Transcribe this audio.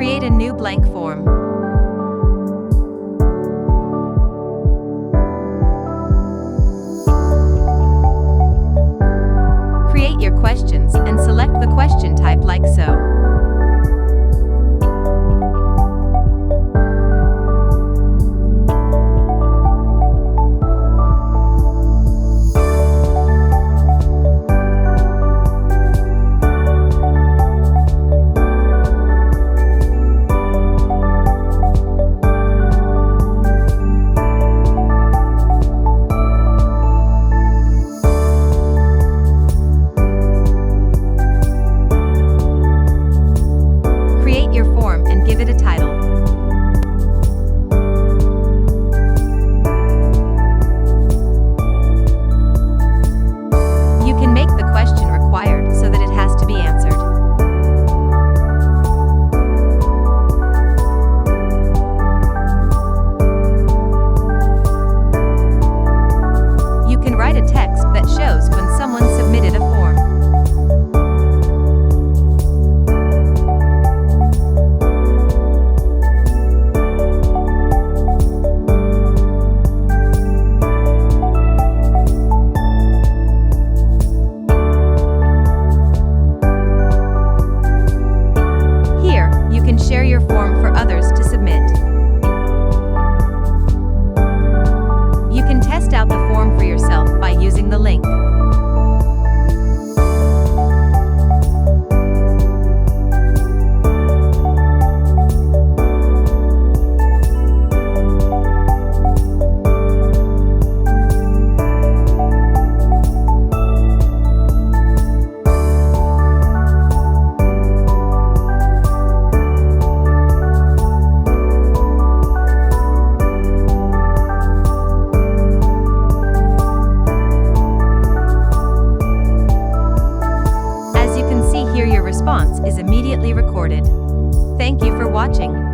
Create a new blank form. Create your questions and select the question type like so. Create your form and give it a title. You can make the question required so that it has to be answered. You can write a text that shows when someone submitted a form. You can share your form for others to submit. You can test out the form for yourself by using the link. Here your response is immediately recorded. Thank you for watching.